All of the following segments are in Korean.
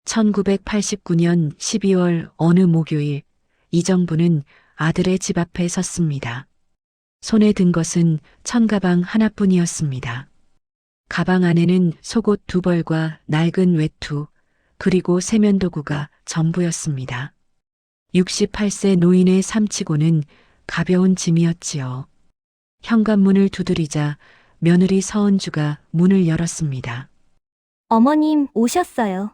1989년 12월 어느 목요일 이정부는 아들의 집 앞에 섰습니다. 손에 든 것은 천가방 하나뿐이었습니다. 가방 안에는 속옷 2벌과 낡은 외투, 그리고 세면도구가 전부였습니다. 68세 노인의 삶치고는 가벼운 짐이었지요. 현관문을 두드리자 며느리 서은주가 문을 열었습니다. 어머님 오셨어요.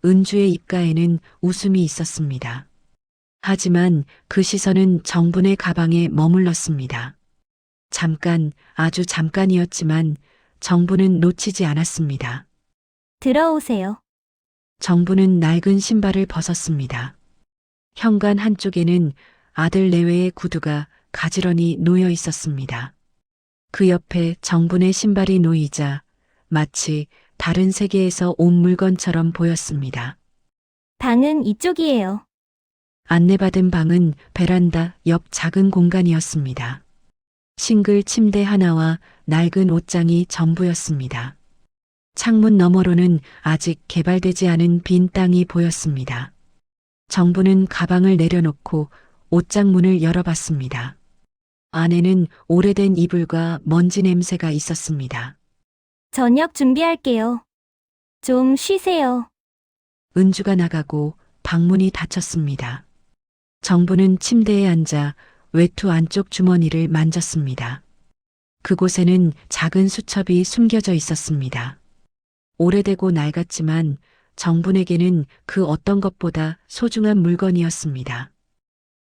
은주의 입가에는 웃음이 있었습니다. 하지만 그 시선은 정분의 가방에 머물렀습니다. 잠깐, 아주 잠깐이었지만 정분은 놓치지 않았습니다. 들어오세요. 정분은 낡은 신발을 벗었습니다. 현관 한쪽에는 아들 내외의 구두가 가지런히 놓여 있었습니다. 그 옆에 정분의 신발이 놓이자 마치 다른 세계에서 온 물건처럼 보였습니다. 방은 이쪽이에요. 안내받은 방은 베란다 옆 작은 공간이었습니다. 싱글 침대 하나와 낡은 옷장이 전부였습니다. 창문 너머로는 아직 개발되지 않은 빈 땅이 보였습니다. 정부는 가방을 내려놓고 옷장 문을 열어봤습니다. 안에는 오래된 이불과 먼지 냄새가 있었습니다. 저녁 준비할게요. 좀 쉬세요. 은주가 나가고 방문이 닫혔습니다. 정부는 침대에 앉아 외투 안쪽 주머니를 만졌습니다. 그곳에는 작은 수첩이 숨겨져 있었습니다. 오래되고 낡았지만 정분에게는 그 어떤 것보다 소중한 물건이었습니다.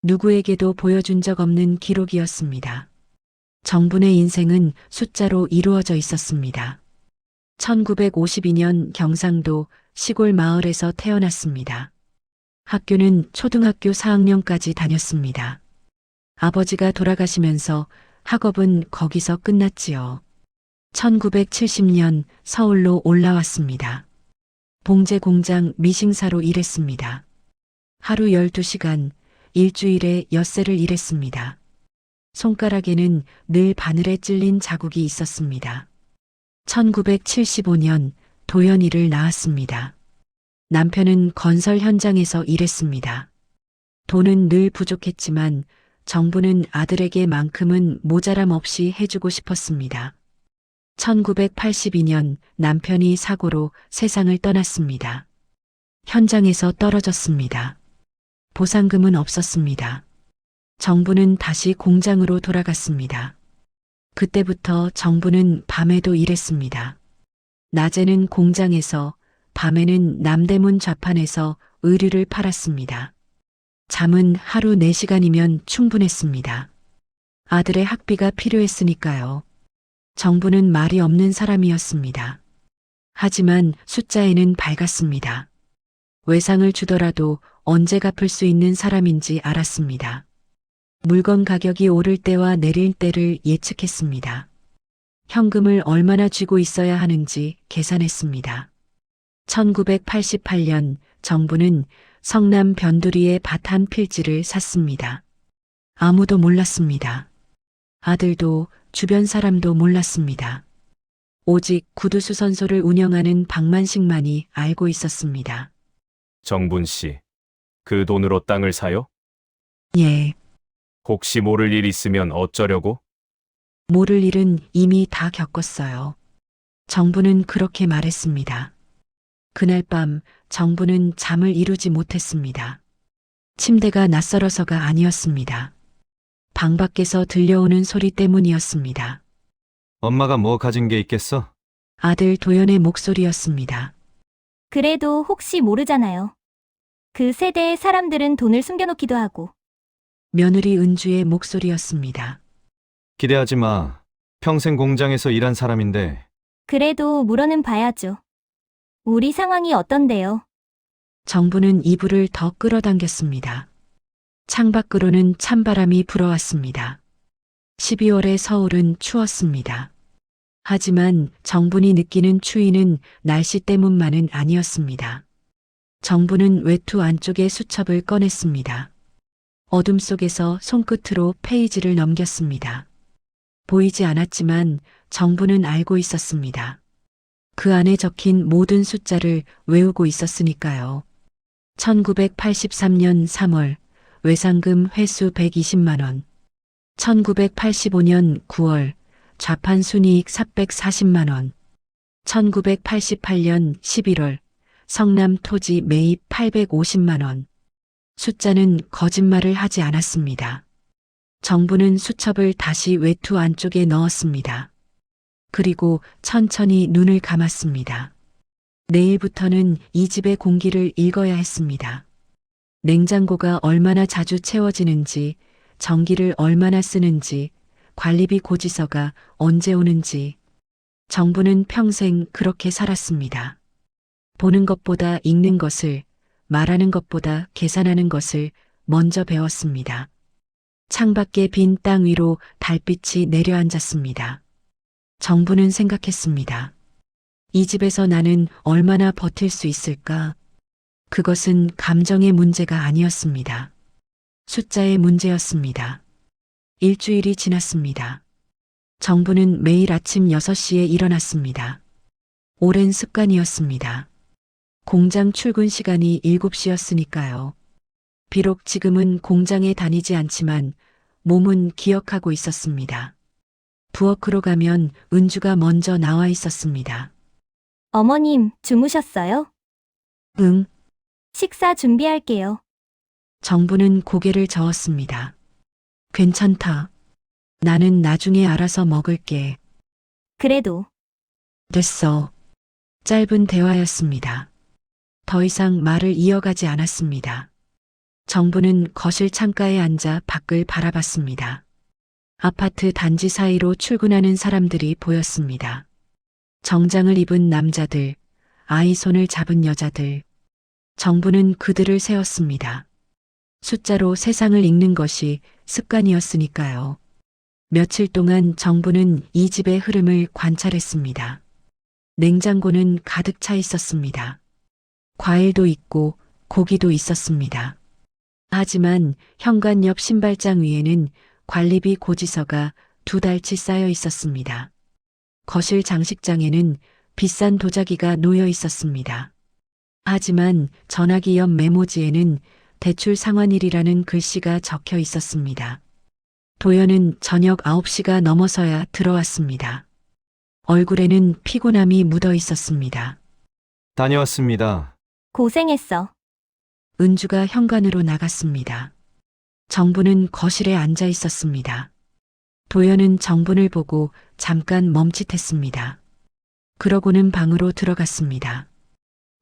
누구에게도 보여준 적 없는 기록이었습니다. 정분의 인생은 숫자로 이루어져 있었습니다. 1952년 경상도 시골 마을에서 태어났습니다. 학교는 초등학교 4학년까지 다녔습니다. 아버지가 돌아가시면서 학업은 거기서 끝났지요. 1970년 서울로 올라왔습니다. 봉제 공장 미싱사로 일했습니다. 하루 12시간, 일주일에 엿새를 일했습니다. 손가락에는 늘 바늘에 찔린 자국이 있었습니다. 1975년 도연이를 낳았습니다. 남편은 건설 현장에서 일했습니다. 돈은 늘 부족했지만 정부는 아들에게만큼은 모자람 없이 해주고 싶었습니다. 1982년 남편이 사고로 세상을 떠났습니다. 현장에서 떨어졌습니다. 보상금은 없었습니다. 정부는 다시 공장으로 돌아갔습니다. 그때부터 정부는 밤에도 일했습니다. 낮에는 공장에서, 밤에는 남대문 좌판에서 의류를 팔았습니다. 잠은 하루 4시간이면 충분했습니다. 아들의 학비가 필요했으니까요. 정부는 말이 없는 사람이었습니다. 하지만 숫자에는 밝았습니다. 외상을 주더라도 언제 갚을 수 있는 사람인지 알았습니다. 물건 가격이 오를 때와 내릴 때를 예측했습니다. 현금을 얼마나 쥐고 있어야 하는지 계산했습니다. 1988년 정부는 성남 변두리의 밭 한 필지를 샀습니다. 아무도 몰랐습니다. 아들도 주변 사람도 몰랐습니다. 오직 구두수선소를 운영하는 박만식만이 알고 있었습니다. 정분 씨, 그 돈으로 땅을 사요? 예, 혹시 모를 일 있으면 어쩌려고? 모를 일은 이미 다 겪었어요. 정부는 그렇게 말했습니다. 그날 밤 정부는 잠을 이루지 못했습니다. 침대가 낯설어서가 아니었습니다. 방 밖에서 들려오는 소리 때문이었습니다. 엄마가 뭐 가진 게 있겠어? 아들 도연의 목소리였습니다. 그래도 혹시 모르잖아요. 그 세대의 사람들은 돈을 숨겨놓기도 하고. 며느리 은주의 목소리였습니다. 기대하지 마. 평생 공장에서 일한 사람인데 그래도 물어는 봐야죠. 우리 상황이 어떤데요? 정부는 이불을 더 끌어당겼습니다. 창밖으로는 찬바람이 불어왔습니다. 12월의 서울은 추웠습니다. 하지만 정분이 느끼는 추위는 날씨 때문만은 아니었습니다. 정부는 외투 안쪽의 수첩을 꺼냈습니다. 어둠 속에서 손끝으로 페이지를 넘겼습니다. 보이지 않았지만 정부는 알고 있었습니다. 그 안에 적힌 모든 숫자를 외우고 있었으니까요. 1983년 3월 외상금 회수 120만 원. 1985년 9월 좌판 순이익 440만 원. 1988년 11월 성남 토지 매입 850만 원. 숫자는 거짓말을 하지 않았습니다. 정부는 수첩을 다시 외투 안쪽에 넣었습니다. 그리고 천천히 눈을 감았습니다. 내일부터는 이 집의 공기를 읽어야 했습니다. 냉장고가 얼마나 자주 채워지는지, 전기를 얼마나 쓰는지, 관리비 고지서가 언제 오는지. 정부는 평생 그렇게 살았습니다. 보는 것보다 읽는 것을, 말하는 것보다 계산하는 것을 먼저 배웠습니다. 창밖에 빈 땅 위로 달빛이 내려앉았습니다. 정부는 생각했습니다. 이 집에서 나는 얼마나 버틸 수 있을까? 그것은 감정의 문제가 아니었습니다. 숫자의 문제였습니다. 일주일이 지났습니다. 정부는 매일 아침 6시에 일어났습니다. 오랜 습관이었습니다. 공장 출근 시간이 7시였으니까요. 비록 지금은 공장에 다니지 않지만 몸은 기억하고 있었습니다. 부엌으로 가면 은주가 먼저 나와 있었습니다. 어머님, 주무셨어요? 응. 식사 준비할게요. 정부는 고개를 저었습니다. 괜찮다. 나는 나중에 알아서 먹을게. 그래도 됐어. 짧은 대화였습니다. 더 이상 말을 이어가지 않았습니다. 정부는 거실 창가에 앉아 밖을 바라봤습니다. 아파트 단지 사이로 출근하는 사람들이 보였습니다. 정장을 입은 남자들, 아이 손을 잡은 여자들. 정부는 그들을 세웠습니다. 숫자로 세상을 읽는 것이 습관이었으니까요. 며칠 동안 정부는 이 집의 흐름을 관찰했습니다. 냉장고는 가득 차 있었습니다. 과일도 있고 고기도 있었습니다. 하지만 현관 옆 신발장 위에는 관리비 고지서가 2달치 쌓여 있었습니다. 거실 장식장에는 비싼 도자기가 놓여 있었습니다. 하지만 전화기 옆 메모지에는 대출 상환일이라는 글씨가 적혀 있었습니다. 도연은 저녁 9시가 넘어서야 들어왔습니다. 얼굴에는 피곤함이 묻어 있었습니다. 다녀왔습니다. 고생했어. 은주가 현관으로 나갔습니다. 정부는 거실에 앉아 있었습니다. 도연은 정분을 보고 잠깐 멈칫했습니다. 그러고는 방으로 들어갔습니다.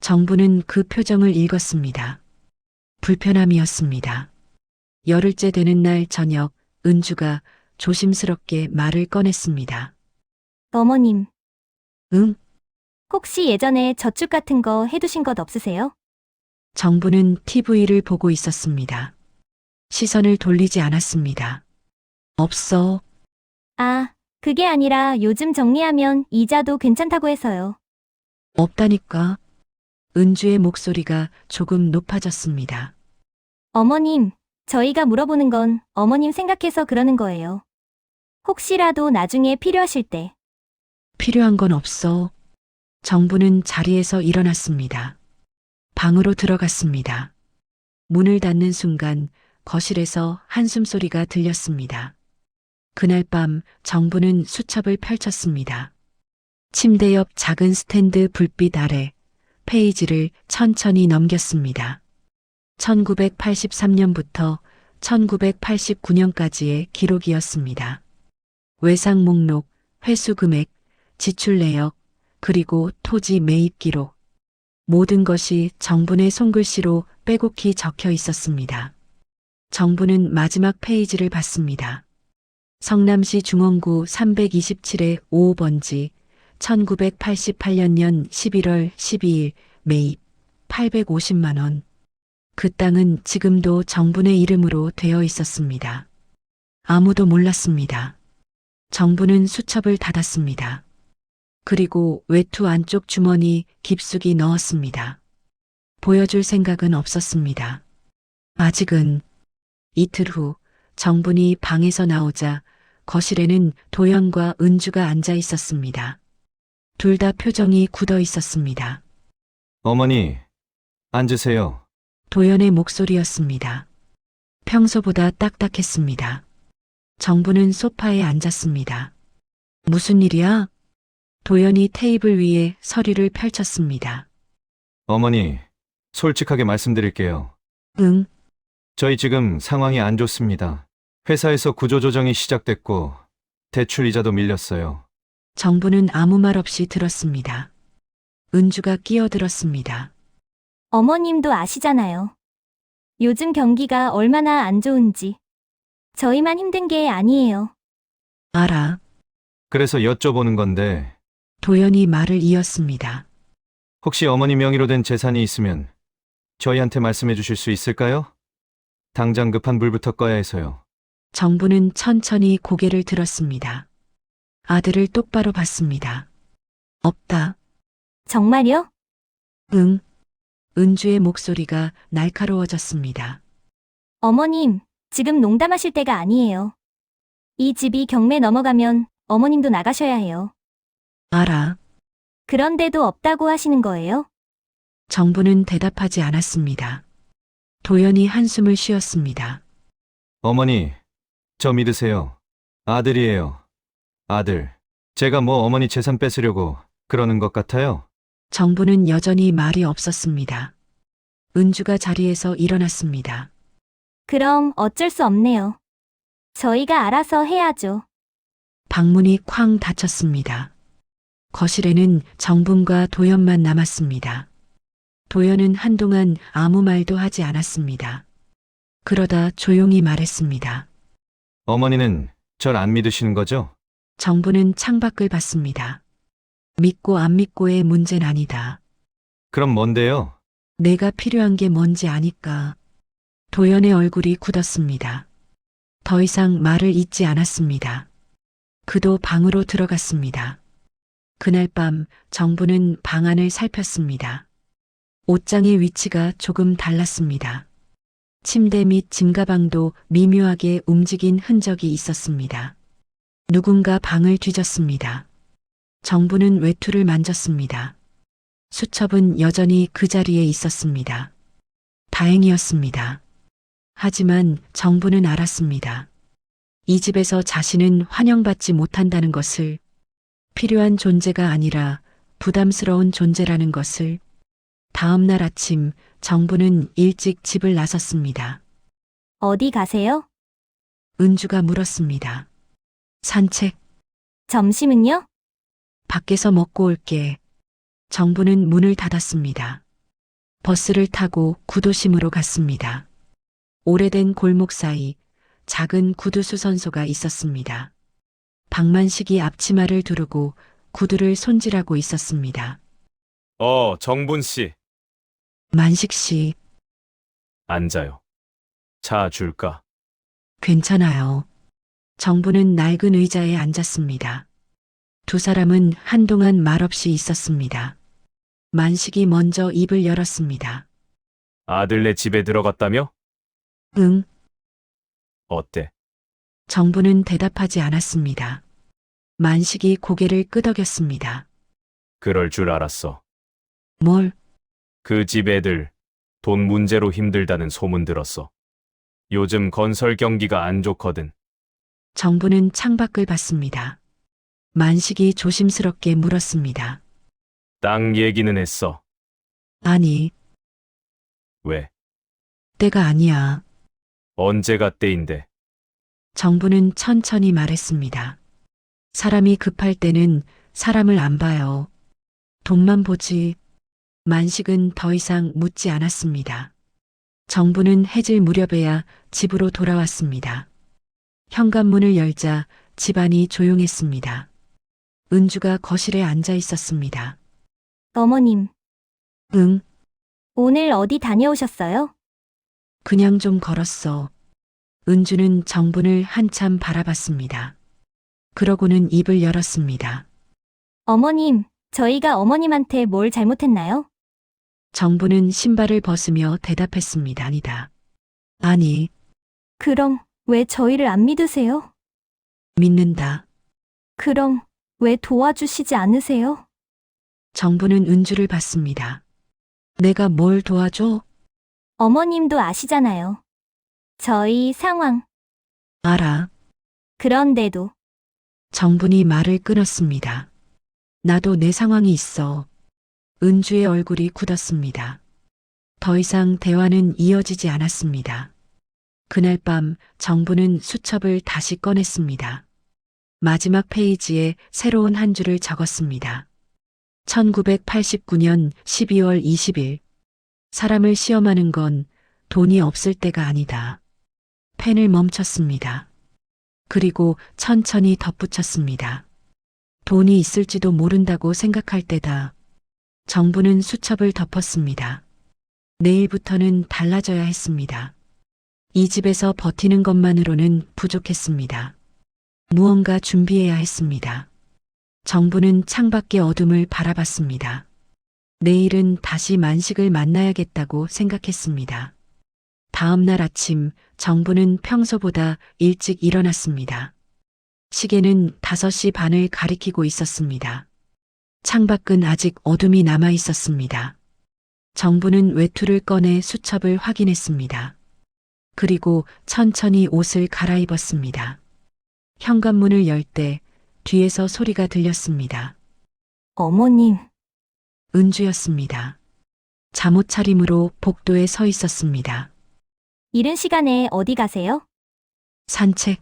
정부는 그 표정을 읽었습니다. 불편함이었습니다. 열흘째 되는 날 저녁 은주가 조심스럽게 말을 꺼냈습니다. 어머님, 응? 혹시 예전에 저축 같은 거 해두신 것 없으세요? 정부는 TV를 보고 있었습니다. 시선을 돌리지 않았습니다. 없어. 아, 그게 아니라 요즘 정리하면 이자도 괜찮다고 해서요. 없다니까. 은주의 목소리가 조금 높아졌습니다. 어머님, 저희가 물어보는 건 어머님 생각해서 그러는 거예요. 혹시라도 나중에 필요하실 때. 필요한 건 없어. 정부는 자리에서 일어났습니다. 방으로 들어갔습니다. 문을 닫는 순간 거실에서 한숨소리가 들렸습니다. 그날 밤 정부는 수첩을 펼쳤습니다. 침대 옆 작은 스탠드 불빛 아래 페이지를 천천히 넘겼습니다. 1983년부터 1989년까지의 기록이었습니다. 외상 목록, 회수 금액, 지출 내역, 그리고 토지 매입 기록. 모든 것이 정분의 손글씨로 빼곡히 적혀 있었습니다. 정부는 마지막 페이지를 봤습니다. 성남시 중원구 327의 5번지 1988년 11월 12일 매입 850만 원. 그 땅은 지금도 정분의 이름으로 되어 있었습니다. 아무도 몰랐습니다. 정부는 수첩을 닫았습니다. 그리고 외투 안쪽 주머니 깊숙이 넣었습니다. 보여줄 생각은 없었습니다. 아직은. 이틀 후 정분이 방에서 나오자 거실에는 도연과 은주가 앉아 있었습니다. 둘 다 표정이 굳어 있었습니다. 어머니, 앉으세요. 도연의 목소리였습니다. 평소보다 딱딱했습니다. 정부는 소파에 앉았습니다. 무슨 일이야? 도연이 테이블 위에 서류를 펼쳤습니다. 어머니, 솔직하게 말씀드릴게요. 응, 저희 지금 상황이 안 좋습니다. 회사에서 구조조정이 시작됐고, 대출 이자도 밀렸어요. 정부는 아무 말 없이 들었습니다. 은주가 끼어들었습니다. 어머님도 아시잖아요. 요즘 경기가 얼마나 안 좋은지. 저희만 힘든 게 아니에요. 알아. 그래서 여쭤보는 건데, 도연이 말을 이었습니다. 혹시 어머니 명의로 된 재산이 있으면 저희한테 말씀해 주실 수 있을까요? 당장 급한 불부터 꺼야 해서요. 정부는 천천히 고개를 들었습니다. 아들을 똑바로 봤습니다. 없다. 정말요? 응. 은주의 목소리가 날카로워졌습니다. 어머님, 지금 농담하실 때가 아니에요. 이 집이 경매 넘어가면 어머님도 나가셔야 해요. 알아. 그런데도 없다고 하시는 거예요? 정부는 대답하지 않았습니다. 도연이 한숨을 쉬었습니다. 어머니, 저 믿으세요. 아들이에요. 아들. 제가 뭐 어머니 재산 뺏으려고 그러는 것 같아요? 정부는 여전히 말이 없었습니다. 은주가 자리에서 일어났습니다. 그럼 어쩔 수 없네요. 저희가 알아서 해야죠. 방문이 쾅 닫혔습니다. 거실에는 정분과 도연만 남았습니다. 도연은 한동안 아무 말도 하지 않았습니다. 그러다 조용히 말했습니다. 어머니는 절 안 믿으시는 거죠? 정부는 창밖을 봤습니다. 믿고 안 믿고의 문제는 아니다. 그럼 뭔데요? 내가 필요한 게 뭔지 아니까. 도연의 얼굴이 굳었습니다. 더 이상 말을 잇지 않았습니다. 그도 방으로 들어갔습니다. 그날 밤 정부는 방안을 살폈습니다. 옷장의 위치가 조금 달랐습니다. 침대 및 짐가방도 미묘하게 움직인 흔적이 있었습니다. 누군가 방을 뒤졌습니다. 정부는 외투를 만졌습니다. 수첩은 여전히 그 자리에 있었습니다. 다행이었습니다. 하지만 정부는 알았습니다. 이 집에서 자신은 환영받지 못한다는 것을, 필요한 존재가 아니라 부담스러운 존재라는 것을. 다음 날 아침 정부는 일찍 집을 나섰습니다. 어디 가세요? 은주가 물었습니다. 산책, 점심은요? 밖에서 먹고 올게. 정부는 문을 닫았습니다. 버스를 타고 구도심으로 갔습니다. 오래된 골목 사이 작은 구두 수선소가 있었습니다. 박만식이 앞치마를 두르고 구두를 손질하고 있었습니다. 정분 씨. 만식 씨, 앉아요. 차 줄까? 괜찮아요. 정부는 낡은 의자에 앉았습니다. 두 사람은 한동안 말없이 있었습니다. 만식이 먼저 입을 열었습니다. 아들네 집에 들어갔다며? 응, 어때? 정부는 대답하지 않았습니다. 만식이 고개를 끄덕였습니다. 그럴 줄 알았어. 뭘? 그 집 애들 돈 문제로 힘들다는 소문 들었어. 요즘 건설 경기가 안 좋거든. 정부는 창밖을 봤습니다. 만식이 조심스럽게 물었습니다. 땅 얘기는 했어. 아니, 왜? 때가 아니야. 언제가 때인데? 정부는 천천히 말했습니다. 사람이 급할 때는 사람을 안 봐요. 돈만 보지. 만식은 더 이상 묻지 않았습니다. 정부는 해질 무렵에야 집으로 돌아왔습니다. 현관문을 열자 집안이 조용했습니다. 은주가 거실에 앉아 있었습니다. 어머님, 응, 오늘 어디 다녀오셨어요? 그냥 좀 걸었어. 은주는 정분을 한참 바라봤습니다. 그러고는 입을 열었습니다. 어머님, 저희가 어머님한테 뭘 잘못했나요? 정부는 신발을 벗으며 대답했습니다. 아니다. 아니, 그럼 왜 저희를 안 믿으세요? 믿는다. 그럼 왜 도와주시지 않으세요? 정부는 은주를 받습니다. 내가 뭘 도와줘? 어머님도 아시잖아요. 저희 상황. 알아. 그런데도 정분이 말을 끊었습니다. 나도 내 상황이 있어. 은주의 얼굴이 굳었습니다. 더 이상 대화는 이어지지 않았습니다. 그날 밤 정부는 수첩을 다시 꺼냈습니다. 마지막 페이지에 새로운 한 줄을 적었습니다. 1989년 12월 20일. 사람을 시험하는 건 돈이 없을 때가 아니다. 펜을 멈췄습니다. 그리고 천천히 덧붙였습니다. 돈이 있을지도 모른다고 생각할 때다. 정부는 수첩을 덮었습니다. 내일부터는 달라져야 했습니다. 이 집에서 버티는 것만으로는 부족했습니다. 무언가 준비해야 했습니다. 정부는 창밖의 어둠을 바라봤습니다. 내일은 다시 만식을 만나야겠다고 생각했습니다. 다음 날 아침 정부는 평소보다 일찍 일어났습니다. 시계는 5시 반을 가리키고 있었습니다. 창밖은 아직 어둠이 남아 있었습니다. 정부는 외투를 꺼내 수첩을 확인했습니다. 그리고 천천히 옷을 갈아입었습니다. 현관문을 열 때 뒤에서 소리가 들렸습니다. 어머님, 은주였습니다. 잠옷 차림으로 복도에 서 있었습니다. 이른 시간에 어디 가세요? 산책,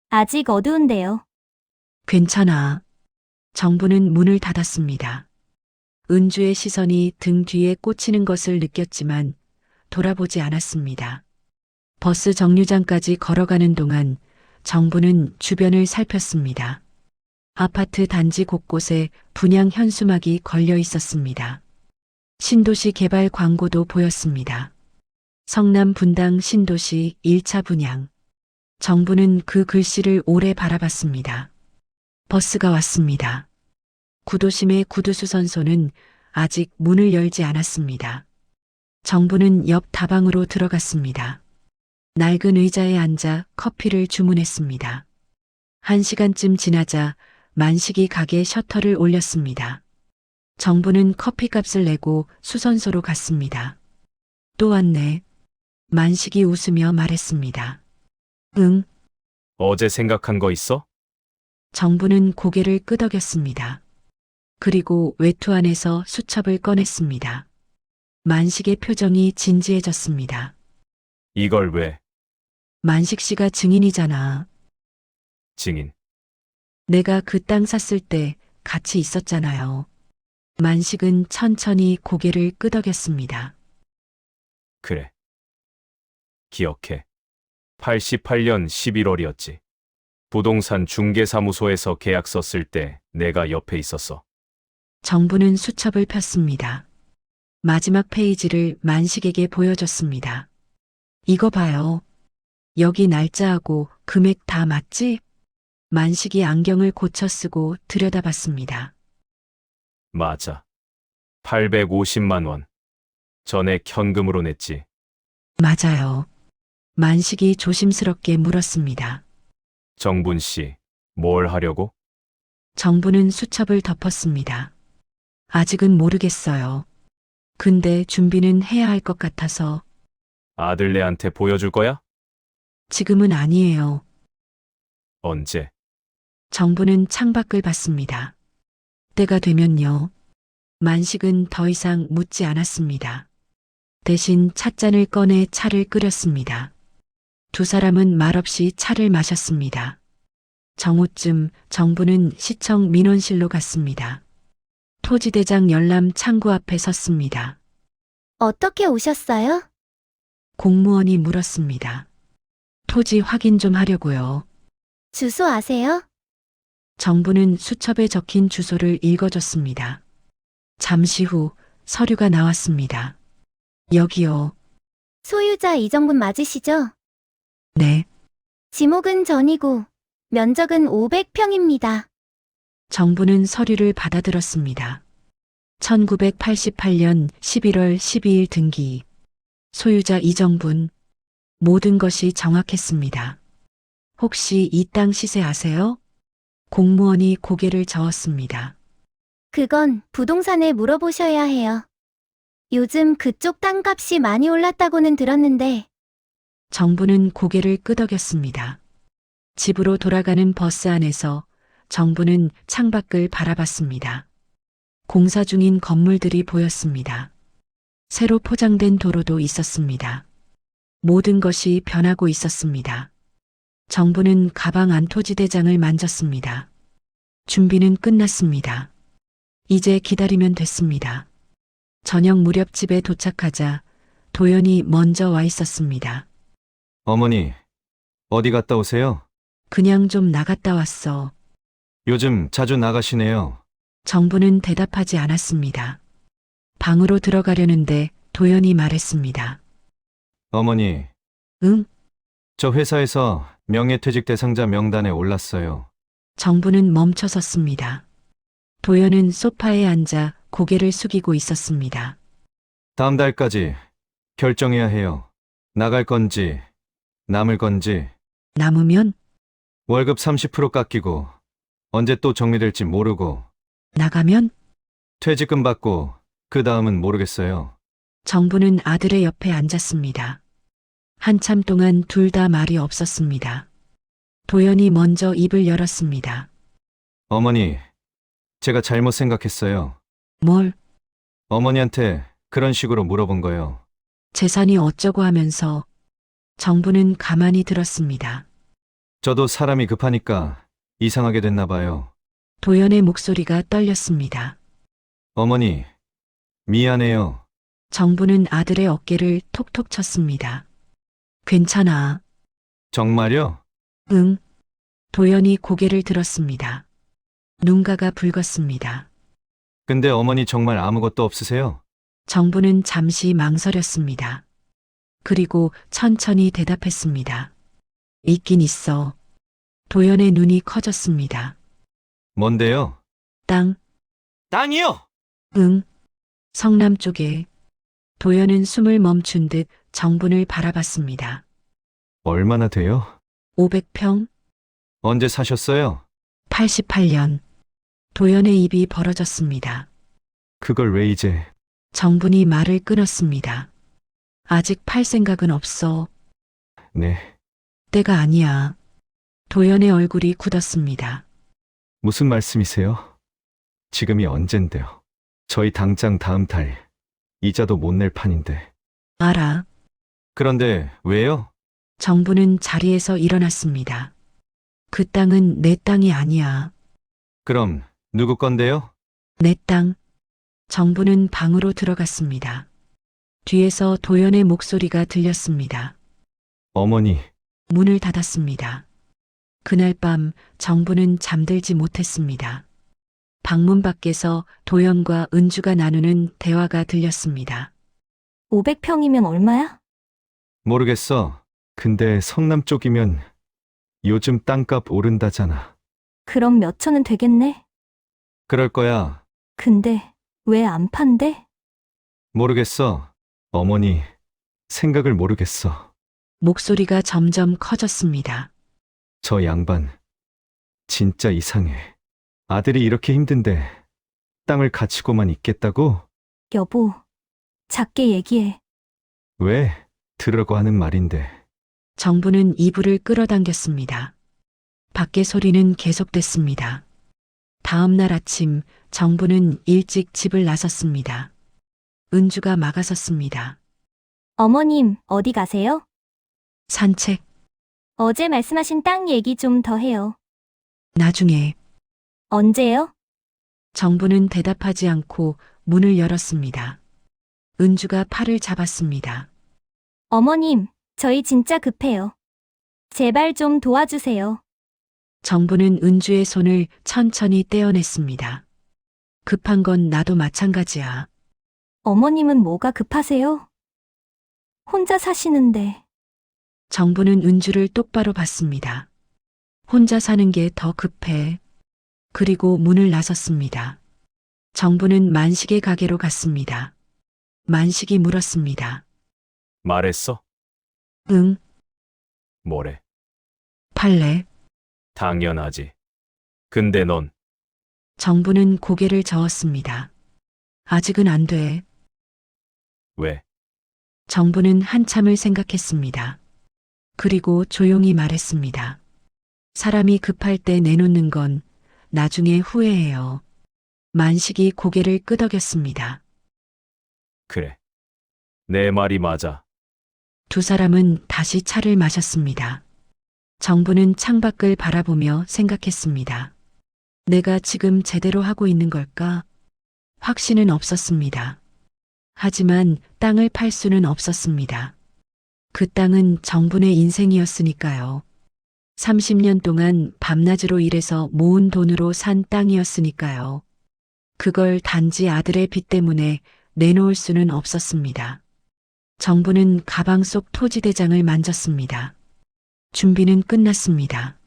아직 어두운데요. 괜찮아. 정부는 문을 닫았습니다. 은주의 시선이 등 뒤에 꽂히는 것을 느꼈지만 돌아보지 않았습니다. 버스 정류장까지 걸어가는 동안 정부는 주변을 살폈습니다. 아파트 단지 곳곳에 분양 현수막이 걸려 있었습니다. 신도시 개발 광고도 보였습니다. 성남 분당 신도시 1차 분양. 정부는 그 글씨를 오래 바라봤습니다. 버스가 왔습니다. 구도심의 구두수선소는 아직 문을 열지 않았습니다. 정부는 옆 다방으로 들어갔습니다. 낡은 의자에 앉아 커피를 주문했습니다. 1시간쯤 지나자 만식이 가게 셔터를 올렸습니다. 정부는 커피값을 내고 수선소로 갔습니다. 또 왔네. 만식이 웃으며 말했습니다. 응. 어제 생각한 거 있어? 정부는 고개를 끄덕였습니다. 그리고 외투 안에서 수첩을 꺼냈습니다. 만식의 표정이 진지해졌습니다. 이걸 왜? 만식 씨가 증인이잖아. 증인. 내가 그 땅 샀을 때 같이 있었잖아요. 만식은 천천히 고개를 끄덕였습니다. 그래. 기억해. 88년 11월이었지. 부동산 중개사무소에서 계약 썼을 때 내가 옆에 있었어. 정부는 수첩을 폈습니다. 마지막 페이지를 만식에게 보여줬습니다. 이거 봐요. 여기 날짜하고 금액 다 맞지? 만식이 안경을 고쳐 쓰고 들여다봤습니다. 맞아. 850만 원. 전액 현금으로 냈지. 맞아요. 만식이 조심스럽게 물었습니다. 정분 씨, 뭘 하려고? 정부는 수첩을 덮었습니다. 아직은 모르겠어요. 근데 준비는 해야 할 것 같아서 아들네한테 보여줄 거야? 지금은 아니에요. 언제? 정부는 창밖을 봤습니다. 때가 되면요. 만식은 더 이상 묻지 않았습니다. 대신 찻잔을 꺼내 차를 끓였습니다. 두 사람은 말없이 차를 마셨습니다. 정오쯤 정부는 시청 민원실로 갔습니다. 토지대장 열람 창구 앞에 섰습니다. 어떻게 오셨어요? 공무원이 물었습니다. 토지 확인 좀 하려고요. 주소 아세요? 정부는 수첩에 적힌 주소를 읽어줬습니다. 잠시 후 서류가 나왔습니다. 여기요. 소유자 이정분 맞으시죠? 네. 지목은 전이고 면적은 500평입니다. 정부는 서류를 받아들었습니다. 1988년 11월 12일 등기. 소유자 이정분. 모든 것이 정확했습니다. 혹시 이 땅 시세 아세요? 공무원이 고개를 저었습니다. 그건 부동산에 물어보셔야 해요. 요즘 그쪽 땅값이 많이 올랐다고는 들었는데, 정부는 고개를 끄덕였습니다. 집으로 돌아가는 버스 안에서 정부는 창밖을 바라봤습니다. 공사 중인 건물들이 보였습니다. 새로 포장된 도로도 있었습니다. 모든 것이 변하고 있었습니다. 정부는 가방 안 토지대장을 만졌습니다. 준비는 끝났습니다. 이제 기다리면 됐습니다. 저녁 무렵 집에 도착하자 도연이 먼저 와 있었습니다. 어머니, 어디 갔다 오세요? 그냥 좀 나갔다 왔어. 요즘 자주 나가시네요. 정부는 대답하지 않았습니다. 방으로 들어가려는데 도연이 말했습니다. 어머니, 응? 저 회사에서 명예퇴직 대상자 명단에 올랐어요. 정부는 멈춰섰습니다. 도연은 소파에 앉아 고개를 숙이고 있었습니다. 다음 달까지 결정해야 해요. 나갈 건지, 남을 건지, 남으면 월급 30% 깎이고, 언제 또 정리될지 모르고, 나가면 퇴직금 받고, 그 다음은 모르겠어요. 정부는 아들의 옆에 앉았습니다. 한참 동안 둘 다 말이 없었습니다. 도연이 먼저 입을 열었습니다. 어머니, 제가 잘못 생각했어요. 뭘, 어머니한테 그런 식으로 물어본 거요. 재산이 어쩌고 하면서 정부는 가만히 들었습니다. 저도 사람이 급하니까 이상하게 됐나 봐요. 도연의 목소리가 떨렸습니다. 어머니, 미안해요. 정부는 아들의 어깨를 톡톡 쳤습니다. 괜찮아. 정말요? 응. 도연이 고개를 들었습니다. 눈가가 붉었습니다. 근데 어머니 정말 아무것도 없으세요? 정부는 잠시 망설였습니다. 그리고 천천히 대답했습니다. 있긴 있어. 도연의 눈이 커졌습니다. 뭔데요? 땅, 땅이요! 응. 성남 쪽에. 도연은 숨을 멈춘 듯 정분을 바라봤습니다. 얼마나 돼요? 500평? 언제 사셨어요? 88년. 도연의 입이 벌어졌습니다. 그걸 왜 이제? 정분이 말을 끊었습니다. 아직 팔 생각은 없어. 네. 때가 아니야. 도연의 얼굴이 굳었습니다. 무슨 말씀이세요? 지금이 언젠데요? 저희 당장 다음 달 이자도 못 낼 판인데. 알아. 그런데 왜요? 정부는 자리에서 일어났습니다. 그 땅은 내 땅이 아니야. 그럼 누구 건데요? 내 땅. 정부는 방으로 들어갔습니다. 뒤에서 도연의 목소리가 들렸습니다. 어머니, 문을 닫았습니다. 그날 밤 정부는 잠들지 못했습니다. 방문 밖에서 도연과 은주가 나누는 대화가 들렸습니다. 500평이면 얼마야? 모르겠어. 근데 성남 쪽이면 요즘 땅값 오른다잖아. 그럼 몇 천은 되겠네? 그럴 거야. 근데 왜 안 판대? 모르겠어. 어머니, 생각을 모르겠어. 목소리가 점점 커졌습니다. 저 양반, 진짜 이상해. 아들이 이렇게 힘든데 땅을 갖추고만 있겠다고? 여보, 작게 얘기해. 왜? 들으라고 하는 말인데. 정부는 이불을 끌어당겼습니다. 밖의 소리는 계속됐습니다. 다음 날 아침 정부는 일찍 집을 나섰습니다. 은주가 막아섰습니다. 어머님, 어디 가세요? 산책, 어제 말씀하신 땅 얘기 좀 더 해요. 나중에. 언제요? 정부는 대답하지 않고 문을 열었습니다. 은주가 팔을 잡았습니다. 어머님, 저희 진짜 급해요. 제발 좀 도와주세요. 정부는 은주의 손을 천천히 떼어냈습니다. 급한 건 나도 마찬가지야. 어머님은 뭐가 급하세요? 혼자 사시는데. 정부는 은주를 똑바로 봤습니다. 혼자 사는 게 더 급해. 그리고 문을 나섰습니다. 정부는 만식의 가게로 갔습니다. 만식이 물었습니다. 말했어? 응, 뭐래? 팔래? 당연하지. 근데 넌 정부는 고개를 저었습니다. 아직은 안 돼. 왜? 정부는 한참을 생각했습니다. 그리고 조용히 말했습니다. 사람이 급할 때 내놓는 건 나중에 후회해요. 만식이 고개를 끄덕였습니다. 그래. 내 말이 맞아. 두 사람은 다시 차를 마셨습니다. 정부는 창밖을 바라보며 생각했습니다. 내가 지금 제대로 하고 있는 걸까? 확신은 없었습니다. 하지만 땅을 팔 수는 없었습니다. 그 땅은 정분의 인생이었으니까요. 30년 동안 밤낮으로 일해서 모은 돈으로 산 땅이었으니까요. 그걸 단지 아들의 빚 때문에 내놓을 수는 없었습니다. 정부는 가방 속 토지대장을 만졌습니다. 준비는 끝났습니다.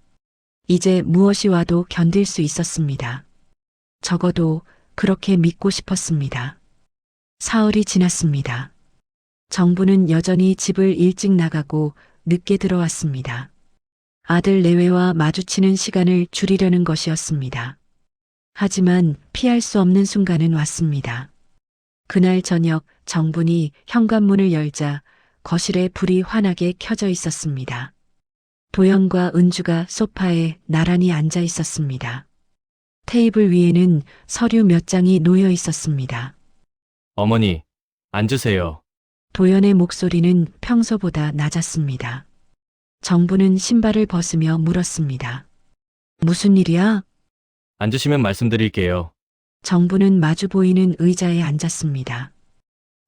이제 무엇이 와도 견딜 수 있었습니다. 적어도 그렇게 믿고 싶었습니다. 사흘이 지났습니다. 정부는 여전히 집을 일찍 나가고 늦게 들어왔습니다. 아들 내외와 마주치는 시간을 줄이려는 것이었습니다. 하지만 피할 수 없는 순간은 왔습니다. 그날 저녁 정분이 현관문을 열자 거실에 불이 환하게 켜져 있었습니다. 도연과 은주가 소파에 나란히 앉아 있었습니다. 테이블 위에는 서류 몇 장이 놓여 있었습니다. 어머니, 앉으세요. 도연의 목소리는 평소보다 낮았습니다. 정부는 신발을 벗으며 물었습니다. 무슨 일이야? 앉으시면 말씀드릴게요. 정부는 마주 보이는 의자에 앉았습니다.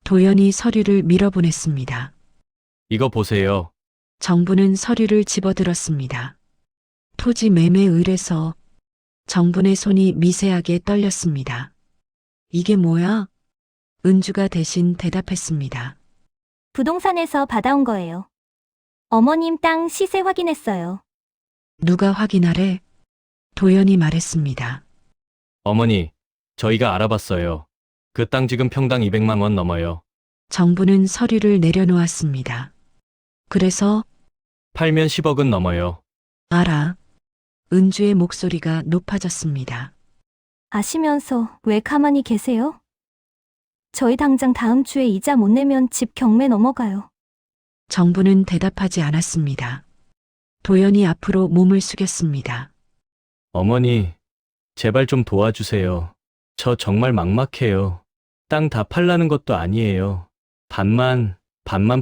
도연이 서류를 밀어보냈습니다. 이거 보세요. 정부는 서류를 집어들었습니다. 토지 매매 의뢰서. 정분의 손이 미세하게 떨렸습니다. 이게 뭐야? 은주가 대신 대답했습니다. 부동산에서 받아온 거예요. 어머님 땅 시세 확인했어요. 누가 확인하래? 도연이 말했습니다. 어머니, 저희가 알아봤어요. 그 땅 지금 평당 200만 원 넘어요. 정부는 서류를 내려놓았습니다. 그래서 팔면 10억은 넘어요. 알아. 은주의 목소리가 높아졌습니다. 아시면서 왜 가만히 계세요? 저희 당장 다음 주에 이자 못 내면 집 경매 넘어가요. 정부는 대답하지 않았습니다. 도연이 앞으로 몸을 숙였습니다. 어머니, 제발 좀 도와주세요. 저 정말 막막해요. 땅 다 팔라는 것도 아니에요. 반만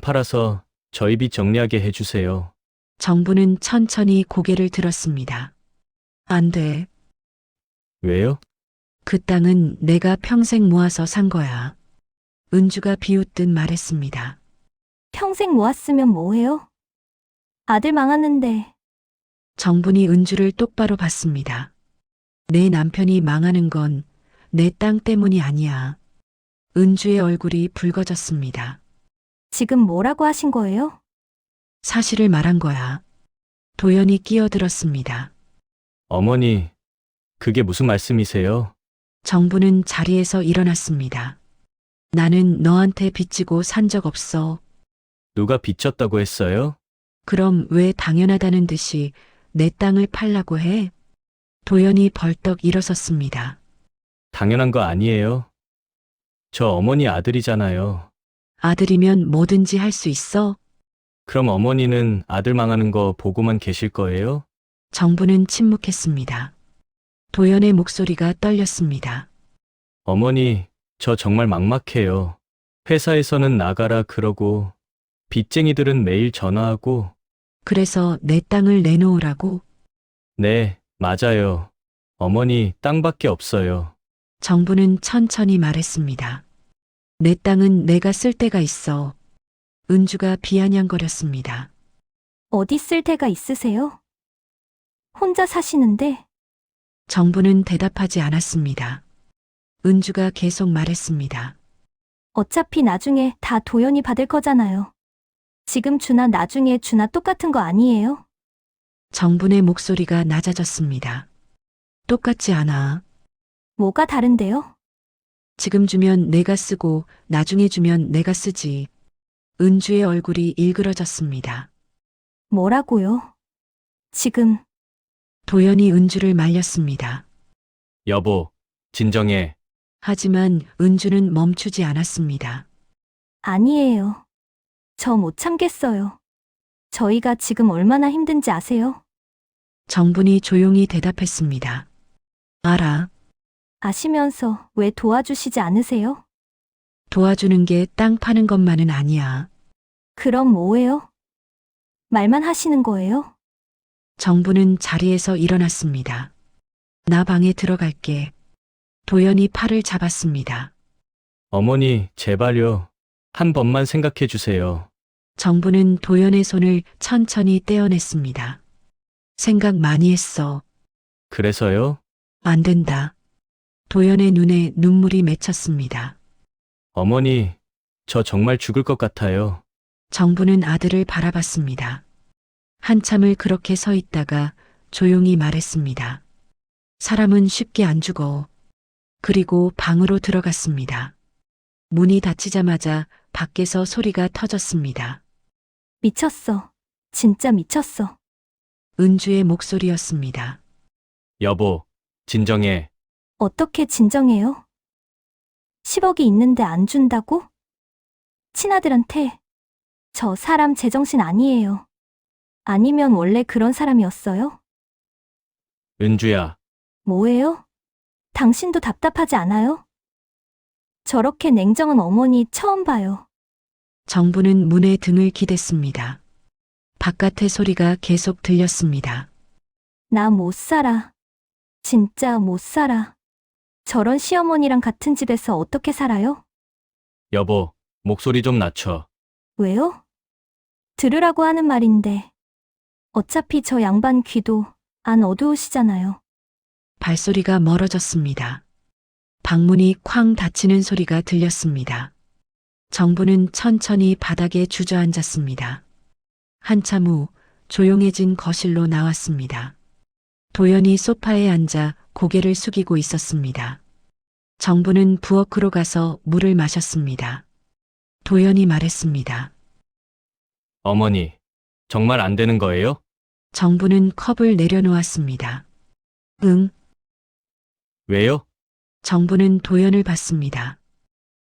팔아서 저희 빚 정리하게 해주세요. 정부는 천천히 고개를 들었습니다. 안 돼. 왜요? 그 땅은 내가 평생 모아서 산 거야. 은주가 비웃듯 말했습니다. 평생 모았으면 뭐해요? 아들 망하는데. 정분이 은주를 똑바로 봤습니다. 내 남편이 망하는 건 내 땅 때문이 아니야. 은주의 얼굴이 붉어졌습니다. 지금 뭐라고 하신 거예요? 사실을 말한 거야. 도연이 끼어들었습니다. 어머니, 그게 무슨 말씀이세요? 정부는 자리에서 일어났습니다. 나는 너한테 빚지고 산 적 없어. 누가 빚졌다고 했어요? 그럼 왜 당연하다는 듯이 내 땅을 팔라고 해? 도연이 벌떡 일어섰습니다. 당연한 거 아니에요. 저 어머니 아들이잖아요. 아들이면 뭐든지 할 수 있어? 그럼 어머니는 아들 망하는 거 보고만 계실 거예요? 정부는 침묵했습니다. 도연의 목소리가 떨렸습니다. 어머니, 저 정말 막막해요. 회사에서는 나가라 그러고, 빚쟁이들은 매일 전화하고, 그래서 내 땅을 내놓으라고? 네, 맞아요. 어머니, 땅밖에 없어요. 정부는 천천히 말했습니다. 내 땅은 내가 쓸 데가 있어. 은주가 비아냥거렸습니다. 어디 쓸 데가 있으세요? 혼자 사시는데. 정부는 대답하지 않았습니다. 은주가 계속 말했습니다. 어차피 나중에 다 도연이 받을 거잖아요. 지금 주나 나중에 주나 똑같은 거 아니에요? 정분의 목소리가 낮아졌습니다. 똑같지 않아. 뭐가 다른데요? 지금 주면 내가 쓰고 나중에 주면 내가 쓰지. 은주의 얼굴이 일그러졌습니다. 뭐라고요? 지금 도연이 은주를 말렸습니다. 여보, 진정해. 하지만 은주는 멈추지 않았습니다. 아니에요. 저 못 참겠어요. 저희가 지금 얼마나 힘든지 아세요? 정분이 조용히 대답했습니다. 알아. 아시면서 왜 도와주시지 않으세요? 도와주는 게 땅 파는 것만은 아니야. 그럼 뭐예요? 말만 하시는 거예요? 정부는 자리에서 일어났습니다. 나 방에 들어갈게. 도연이 팔을 잡았습니다. 어머니, 제발요. 한 번만 생각해 주세요. 정부는 도연의 손을 천천히 떼어냈습니다. 생각 많이 했어. 그래서요? 안 된다. 도연의 눈에 눈물이 맺혔습니다. 어머니, 저 정말 죽을 것 같아요. 정부는 아들을 바라봤습니다. 한참을 그렇게 서 있다가 조용히 말했습니다. 사람은 쉽게 안 죽어. 그리고 방으로 들어갔습니다. 문이 닫히자마자 밖에서 소리가 터졌습니다. 미쳤어. 진짜 미쳤어. 은주의 목소리였습니다. 여보, 진정해. 어떻게 진정해요? 10억이 있는데 안 준다고? 친아들한테. 저 사람 제정신 아니에요. 아니면 원래 그런 사람이었어요? 은주야, 뭐예요? 당신도 답답하지 않아요? 저렇게 냉정한 어머니 처음 봐요. 정부는 문에 등을 기댔습니다. 바깥의 소리가 계속 들렸습니다. 나 못 살아. 진짜 못 살아. 저런 시어머니랑 같은 집에서 어떻게 살아요? 여보, 목소리 좀 낮춰. 왜요? 들으라고 하는 말인데. 어차피 저 양반 귀도 안 어두우시잖아요. 발소리가 멀어졌습니다. 방문이 쾅 닫히는 소리가 들렸습니다. 정부는 천천히 바닥에 주저앉았습니다. 한참 후 조용해진 거실로 나왔습니다. 도연이 소파에 앉아 고개를 숙이고 있었습니다. 정부는 부엌으로 가서 물을 마셨습니다. 도연이 말했습니다. 어머니, 정말 안 되는 거예요? 정부는 컵을 내려놓았습니다. 응. 왜요? 정부는 도연을 봤습니다.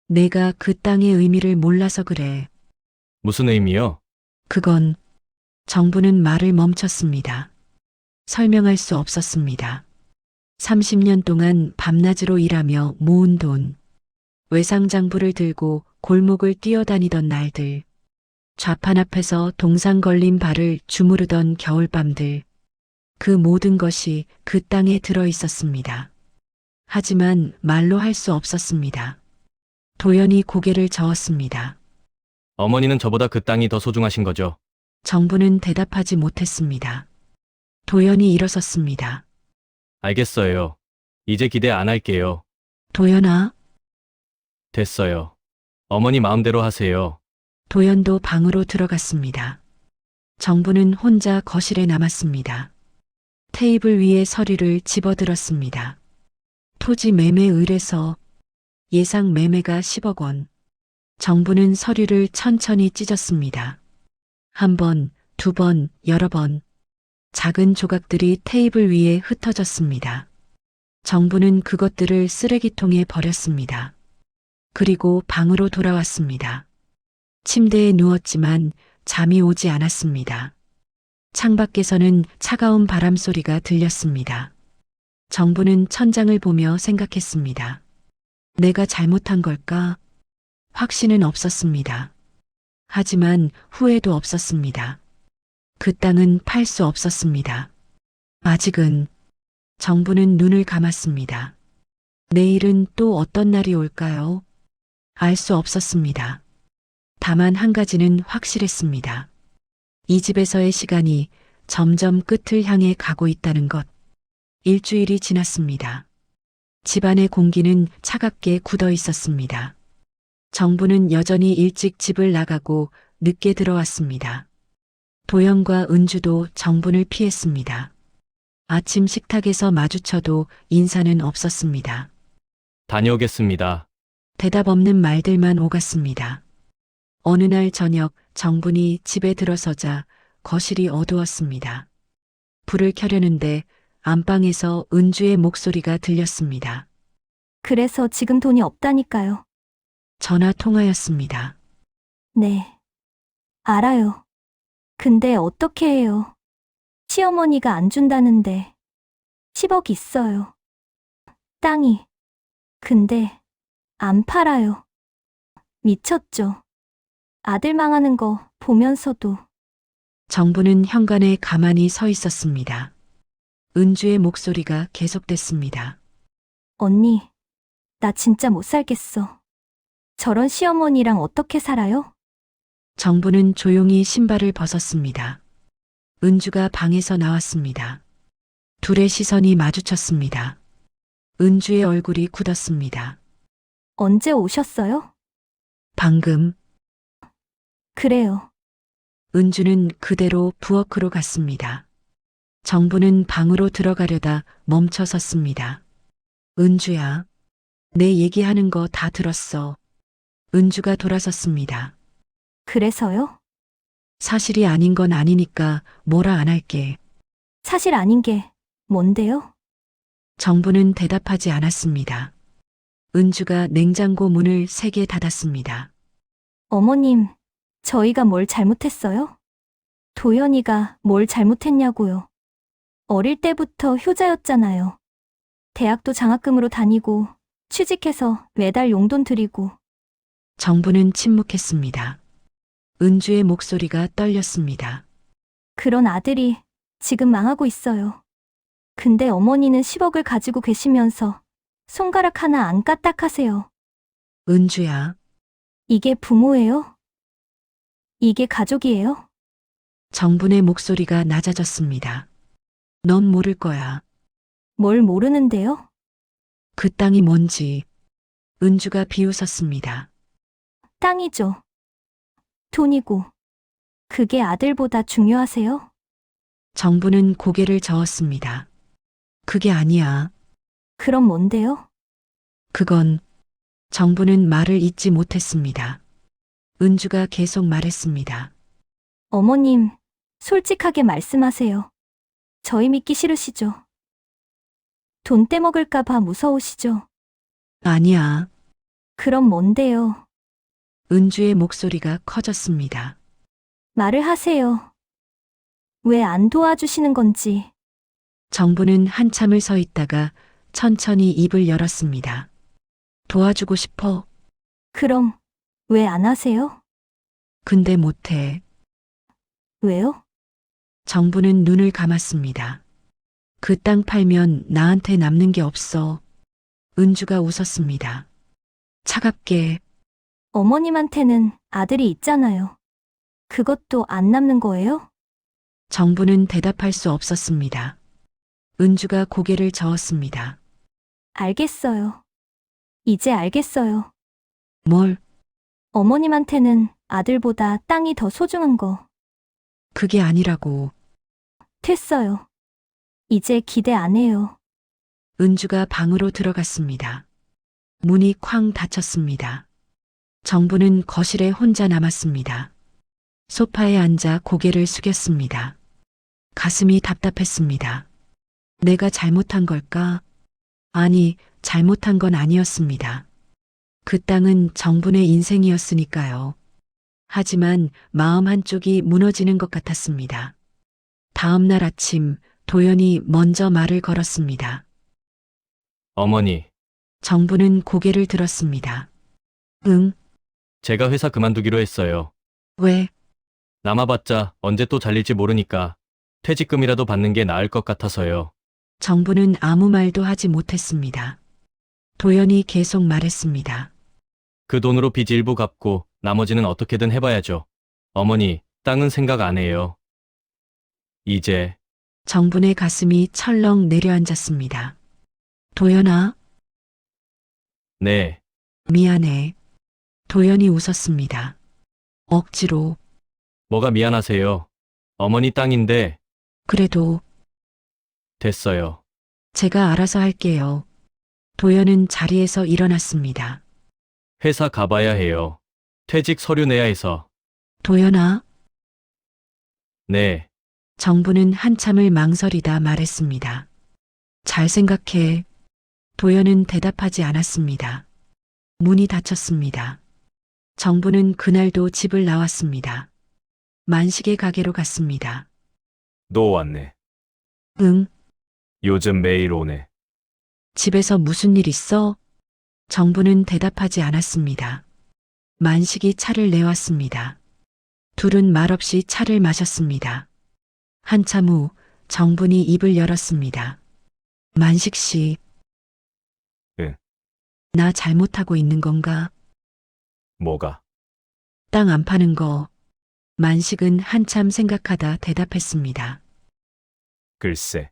내가 그 땅의 의미를 몰라서 그래. 무슨 의미요? 그건 정부는 말을 멈췄습니다. 설명할 수 없었습니다. 30년 동안 밤낮으로 일하며 모은 돈, 외상장부를 들고 골목을 뛰어다니던 날들, 좌판 앞에서 동상 걸린 발을 주무르던 겨울밤들, 그 모든 것이 그 땅에 들어 있었습니다. 하지만 말로 할 수 없었습니다. 도연이 고개를 저었습니다. 어머니는 저보다 그 땅이 더 소중하신 거죠? 정부는 대답하지 못했습니다. 도연이 일어섰습니다. 알겠어요. 이제 기대 안 할게요. 도연아, 됐어요. 어머니 마음대로 하세요. 도연도 방으로 들어갔습니다. 정부는 혼자 거실에 남았습니다. 테이블 위에 서류를 집어들었습니다. 토지 매매 의뢰서, 예상 매매가 10억 원. 정부는 서류를 천천히 찢었습니다. 한 번, 두 번, 여러 번. 작은 조각들이 테이블 위에 흩어졌습니다. 정부는 그것들을 쓰레기통에 버렸습니다. 그리고 방으로 돌아왔습니다. 침대에 누웠지만 잠이 오지 않았습니다. 창밖에서는 차가운 바람 소리가 들렸습니다. 정부는 천장을 보며 생각했습니다. 내가 잘못한 걸까? 확신은 없었습니다. 하지만 후회도 없었습니다. 그 땅은 팔 수 없었습니다. 아직은. 정부는 눈을 감았습니다. 내일은 또 어떤 날이 올까요? 알 수 없었습니다. 다만 한 가지는 확실했습니다. 이 집에서의 시간이 점점 끝을 향해 가고 있다는 것. 일주일이 지났습니다. 집안의 공기는 차갑게 굳어 있었습니다. 정부는 여전히 일찍 집을 나가고 늦게 들어왔습니다. 도연과 은주도 정분을 피했습니다. 아침 식탁에서 마주쳐도 인사는 없었습니다. 다녀오겠습니다. 대답 없는 말들만 오갔습니다. 어느 날 저녁 정분이 집에 들어서자 거실이 어두웠습니다. 불을 켜려는데 안방에서 은주의 목소리가 들렸습니다. 그래서 지금 돈이 없다니까요. 전화 통화였습니다. 네. 알아요. 근데 어떻게 해요? 시어머니가 안 준다는데 10억 있어요. 땅이. 근데 안 팔아요. 미쳤죠. 아들 망하는 거 보면서도. 정부는 현관에 가만히 서 있었습니다. 은주의 목소리가 계속됐습니다. 언니, 나 진짜 못 살겠어. 저런 시어머니랑 어떻게 살아요? 정부는 조용히 신발을 벗었습니다. 은주가 방에서 나왔습니다. 둘의 시선이 마주쳤습니다. 은주의 얼굴이 굳었습니다. 언제 오셨어요? 방금 그래요. 은주는 그대로 부엌으로 갔습니다. 정부는 방으로 들어가려다 멈춰 섰습니다. 은주야, 내 얘기하는 거 다 들었어. 은주가 돌아섰습니다. 그래서요? 사실이 아닌 건 아니니까 뭐라 안 할게. 사실 아닌 게 뭔데요? 정부는 대답하지 않았습니다. 은주가 냉장고 문을 세게 닫았습니다. 어머님, 저희가 뭘 잘못했어요? 도연이가 뭘 잘못했냐고요. 어릴 때부터 효자였잖아요. 대학도 장학금으로 다니고 취직해서 매달 용돈 드리고. 정부는 침묵했습니다. 은주의 목소리가 떨렸습니다. 그런 아들이 지금 망하고 있어요. 근데 어머니는 10억을 가지고 계시면서 손가락 하나 안 까딱하세요. 은주야, 이게 부모예요? 이게 가족이에요? 정분의 목소리가 낮아졌습니다. 넌 모를 거야. 뭘 모르는데요? 그 땅이 뭔지. 은주가 비웃었습니다. 땅이죠. 돈이고. 그게 아들보다 중요하세요? 정부는 고개를 저었습니다. 그게 아니야. 그럼 뭔데요? 그건 정부는 말을 잇지 못했습니다. 은주가 계속 말했습니다. 어머님, 솔직하게 말씀하세요. 저희 믿기 싫으시죠? 돈 떼먹을까봐 무서우시죠? 아니야. 그럼 뭔데요? 은주의 목소리가 커졌습니다. 말을 하세요. 왜 안 도와주시는 건지. 정부는 한참을 서 있다가 천천히 입을 열었습니다. 도와주고 싶어. 그럼 왜 안 하세요? 근데 못해. 왜요? 정부는 눈을 감았습니다. 그 땅 팔면 나한테 남는 게 없어. 은주가 웃었습니다. 차갑게. 어머님한테는 아들이 있잖아요. 그것도 안 남는 거예요? 정부는 대답할 수 없었습니다. 은주가 고개를 저었습니다. 알겠어요. 이제 알겠어요. 뭘? 어머님한테는 아들보다 땅이 더 소중한 거. 그게 아니라고. 됐어요. 이제 기대 안 해요. 은주가 방으로 들어갔습니다. 문이 쾅 닫혔습니다. 정부는 거실에 혼자 남았습니다. 소파에 앉아 고개를 숙였습니다. 가슴이 답답했습니다. 내가 잘못한 걸까? 아니, 잘못한 건 아니었습니다. 그 땅은 정분의 인생이었으니까요. 하지만 마음 한쪽이 무너지는 것 같았습니다. 다음 날 아침 도연이 먼저 말을 걸었습니다. 어머니, 정부는 고개를 들었습니다. 응, 제가 회사 그만두기로 했어요. 왜? 남아봤자 언제 또 잘릴지 모르니까 퇴직금이라도 받는 게 나을 것 같아서요. 정부는 아무 말도 하지 못했습니다. 도연이 계속 말했습니다. 그 돈으로 빚 일부 갚고 나머지는 어떻게든 해봐야죠. 어머니, 땅은 생각 안 해요. 이제 정분의 가슴이 철렁 내려앉았습니다. 도연아, 네, 미안해. 도연이 웃었습니다. 억지로. 뭐가 미안하세요. 어머니 땅인데 그래도 됐어요. 제가 알아서 할게요. 도연은 자리에서 일어났습니다. 회사 가봐야 해요. 퇴직 서류 내야 해서. 도연아, 네, 정부는 한참을 망설이다 말했습니다. 잘 생각해. 도연은 대답하지 않았습니다. 문이 닫혔습니다. 정부는 그날도 집을 나왔습니다. 만식의 가게로 갔습니다. 너 왔네. 응, 요즘 매일 오네. 집에서 무슨 일 있어? 정부는 대답하지 않았습니다. 만식이 차를 내왔습니다. 둘은 말없이 차를 마셨습니다. 한참 후 정분이 입을 열었습니다. 만식 씨. 응. 나 잘못하고 있는 건가? 뭐가? 땅 안 파는 거. 만식은 한참 생각하다 대답했습니다. 글쎄.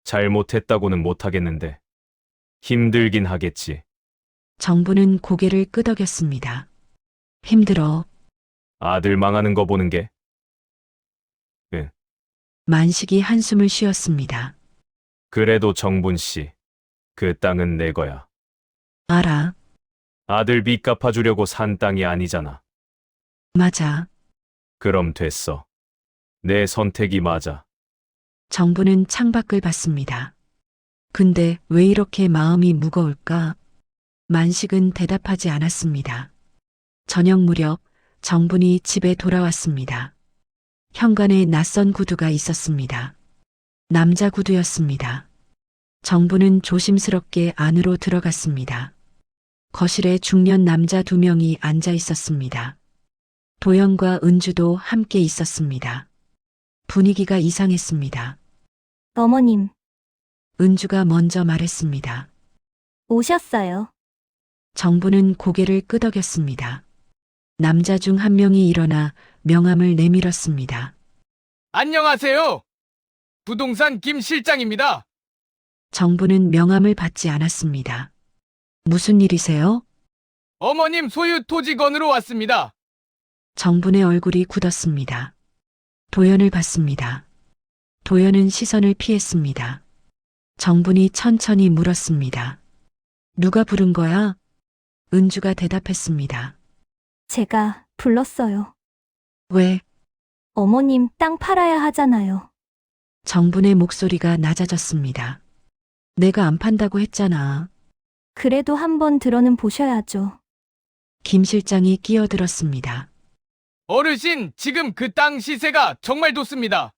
잘못했다고는 못하겠는데. 힘들긴 하겠지. 정부는 고개를 끄덕였습니다. 힘들어. 아들 망하는 거 보는 게. 만식이 한숨을 쉬었습니다. 그래도 정분 씨. 그 땅은 내 거야. 알아. 아들 빚 갚아주려고 산 땅이 아니잖아. 맞아. 그럼 됐어. 내 선택이 맞아. 정부는 창밖을 봤습니다. 근데 왜 이렇게 마음이 무거울까? 만식은 대답하지 않았습니다. 저녁 무렵 정분이 집에 돌아왔습니다. 현관에 낯선 구두가 있었습니다. 남자 구두였습니다. 정부는 조심스럽게 안으로 들어갔습니다. 거실에 중년 남자 2명이 앉아 있었습니다. 도연과 은주도 함께 있었습니다. 분위기가 이상했습니다. 어머님, 은주가 먼저 말했습니다. 오셨어요. 정부는 고개를 끄덕였습니다. 남자 중 한 명이 일어나 명함을 내밀었습니다. 안녕하세요. 부동산 김 실장입니다. 정부는 명함을 받지 않았습니다. 무슨 일이세요? 어머님 소유 토지 건으로 왔습니다. 정분의 얼굴이 굳었습니다. 도연을 봤습니다. 도연은 시선을 피했습니다. 정분이 천천히 물었습니다. 누가 부른 거야? 은주가 대답했습니다. 제가 불렀어요. 왜? 어머님 땅 팔아야 하잖아요. 정분의 목소리가 낮아졌습니다. 내가 안 판다고 했잖아. 그래도 한번 들어는 보셔야죠. 김 실장이 끼어들었습니다. 어르신, 지금 그 땅 시세가 정말 좋습니다.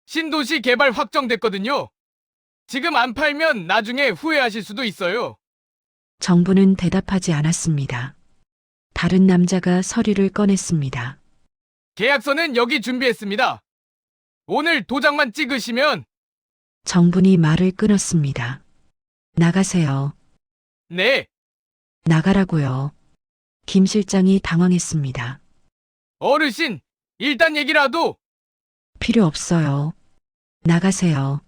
신도시 개발 확정됐거든요. 지금 안 팔면 나중에 후회하실 수도 있어요. 정부는 대답하지 않았습니다. 다른 남자가 서류를 꺼냈습니다. 계약서는 여기 준비했습니다. 오늘 도장만 찍으시면. 정분이 말을 끊었습니다. 나가세요. 네, 나가라고요. 김 실장이 당황했습니다. 어르신, 일단 얘기라도. 필요 없어요. 나가세요.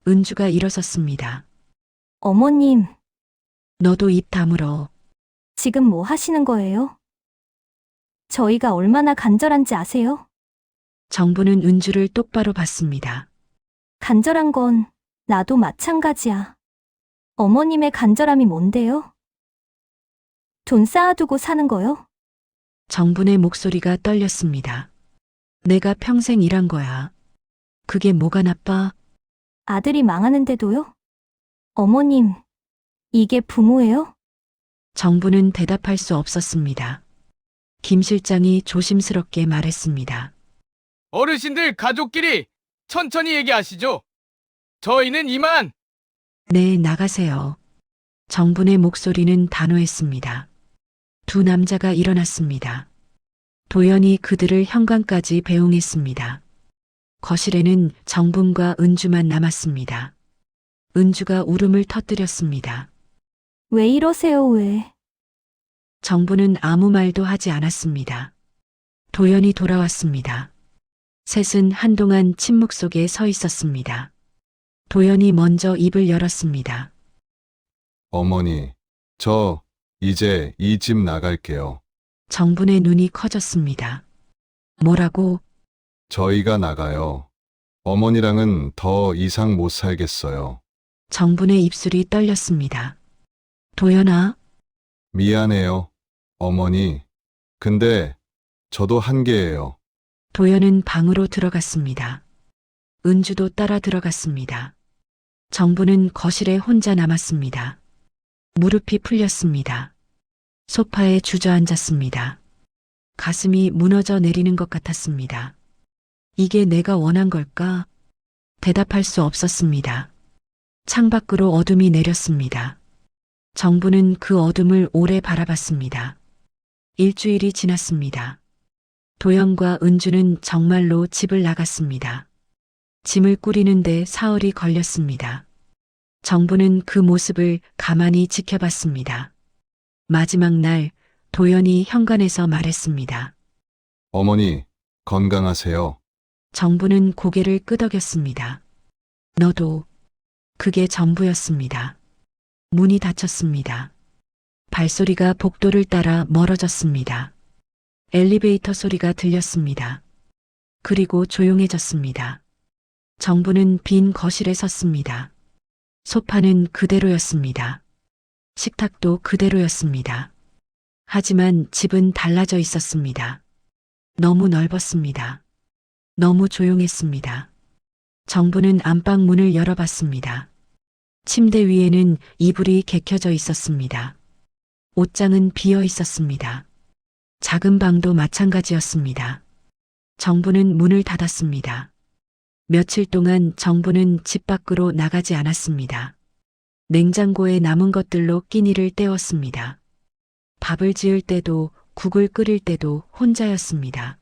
은주가 일어섰습니다. 어머님, 너도 입 다물어. 지금 뭐 하시는 거예요? 저희가 얼마나 간절한지 아세요? 정부는 은주를 똑바로 봤습니다. 간절한 건 나도 마찬가지야. 어머님의 간절함이 뭔데요? 돈 쌓아두고 사는 거요? 정분의 목소리가 떨렸습니다. 내가 평생 일한 거야. 그게 뭐가 나빠? 아들이 망하는데도요? 어머님, 이게 부모예요? 정부는 대답할 수 없었습니다. 김 실장이 조심스럽게 말했습니다. 어르신들 가족끼리 천천히 얘기하시죠. 저희는 이만. 네, 나가세요. 정분의 목소리는 단호했습니다. 두 남자가 일어났습니다. 도연이 그들을 현관까지 배웅했습니다. 거실에는 정분과 은주만 남았습니다. 은주가 울음을 터뜨렸습니다. 왜 이러세요, 왜? 정부는 아무 말도 하지 않았습니다. 도연이 돌아왔습니다. 셋은 한동안 침묵 속에 서 있었습니다. 도연이 먼저 입을 열었습니다. 어머니, 저 이제 이 집 나갈게요. 정분의 눈이 커졌습니다. 뭐라고? 저희가 나가요. 어머니랑은 더 이상 못 살겠어요. 정분의 입술이 떨렸습니다. 도연아, 미안해요, 어머니. 근데 저도 한계예요. 도연은 방으로 들어갔습니다. 은주도 따라 들어갔습니다. 정부는 거실에 혼자 남았습니다. 무릎이 풀렸습니다. 소파에 주저앉았습니다. 가슴이 무너져 내리는 것 같았습니다. 이게 내가 원한 걸까? 대답할 수 없었습니다. 창밖으로 어둠이 내렸습니다. 정부는 그 어둠을 오래 바라봤습니다. 일주일이 지났습니다. 도영과 은주는 정말로 집을 나갔습니다. 짐을 꾸리는데 사흘이 걸렸습니다. 정부는 그 모습을 가만히 지켜봤습니다. 마지막 날 도연이 현관에서 말했습니다. 어머니, 건강하세요. 정부는 고개를 끄덕였습니다. 너도. 그게 전부였습니다. 문이 닫혔습니다. 발소리가 복도를 따라 멀어졌습니다. 엘리베이터 소리가 들렸습니다. 그리고 조용해졌습니다. 정부는 빈 거실에 섰습니다. 소파는 그대로였습니다. 식탁도 그대로였습니다. 하지만 집은 달라져 있었습니다. 너무 넓었습니다. 너무 조용했습니다. 정부는 안방 문을 열어봤습니다. 침대 위에는 이불이 개켜져 있었습니다. 옷장은 비어 있었습니다. 작은 방도 마찬가지였습니다. 정부는 문을 닫았습니다. 며칠 동안 정부는 집 밖으로 나가지 않았습니다. 냉장고에 남은 것들로 끼니를 때웠습니다. 밥을 지을 때도 국을 끓일 때도 혼자였습니다.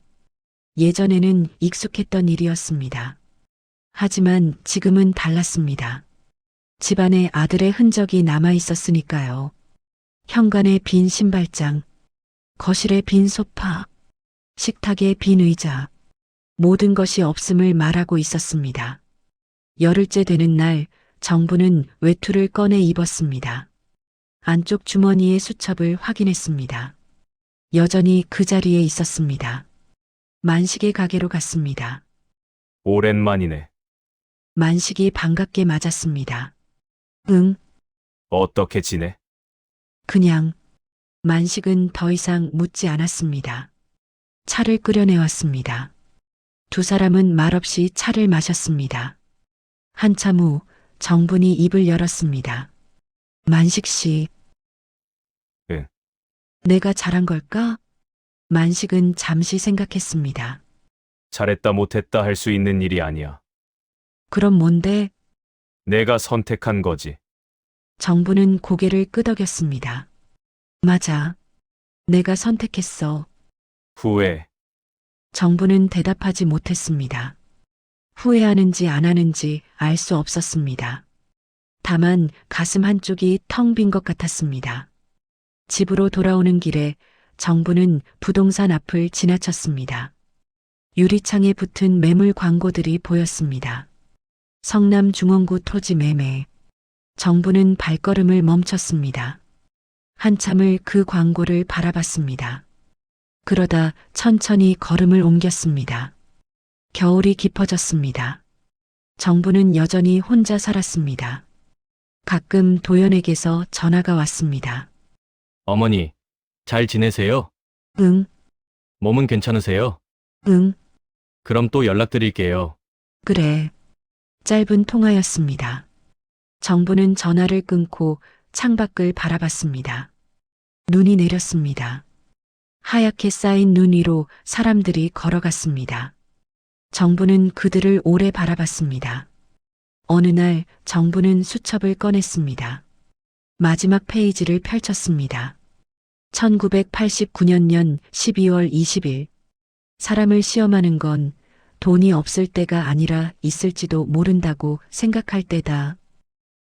예전에는 익숙했던 일이었습니다. 하지만 지금은 달랐습니다. 집안에 아들의 흔적이 남아 있었으니까요. 현관에 빈 신발장, 거실에 빈 소파, 식탁에 빈 의자, 모든 것이 없음을 말하고 있었습니다. 열흘째 되는 날 정부는 외투를 꺼내 입었습니다. 안쪽 주머니의 수첩을 확인했습니다. 여전히 그 자리에 있었습니다. 만식의 가게로 갔습니다. 오랜만이네. 만식이 반갑게 맞았습니다. 응, 어떻게 지내? 그냥. 만식은 더 이상 묻지 않았습니다. 차를 끓여내왔습니다. 두 사람은 말없이 차를 마셨습니다. 한참 후 정분이 입을 열었습니다. 만식 씨. 응. 내가 잘한 걸까? 만식은 잠시 생각했습니다. 잘했다 못했다 할 수 있는 일이 아니야. 그럼 뭔데? 내가 선택한 거지. 정부는 고개를 끄덕였습니다. 맞아. 내가 선택했어. 후회. 정부는 대답하지 못했습니다. 후회하는지 안 하는지 알 수 없었습니다. 다만 가슴 한쪽이 텅 빈 것 같았습니다. 집으로 돌아오는 길에 정부는 부동산 앞을 지나쳤습니다. 유리창에 붙은 매물 광고들이 보였습니다. 성남 중원구 토지 매매. 정부는 발걸음을 멈췄습니다. 한참을 그 광고를 바라봤습니다. 그러다 천천히 걸음을 옮겼습니다. 겨울이 깊어졌습니다. 정부는 여전히 혼자 살았습니다. 가끔 도연에게서 전화가 왔습니다. 어머니, 잘 지내세요? 응, 몸은 괜찮으세요? 응, 그럼 또 연락드릴게요. 그래. 짧은 통화였습니다. 정부는 전화를 끊고 창밖을 바라봤습니다. 눈이 내렸습니다. 하얗게 쌓인 눈 위로 사람들이 걸어갔습니다. 정부는 그들을 오래 바라봤습니다. 어느 날 정부는 수첩을 꺼냈습니다. 마지막 페이지를 펼쳤습니다. 1989년 12월 20일. 사람을 시험하는 건 돈이 없을 때가 아니라 있을지도 모른다고 생각할 때다.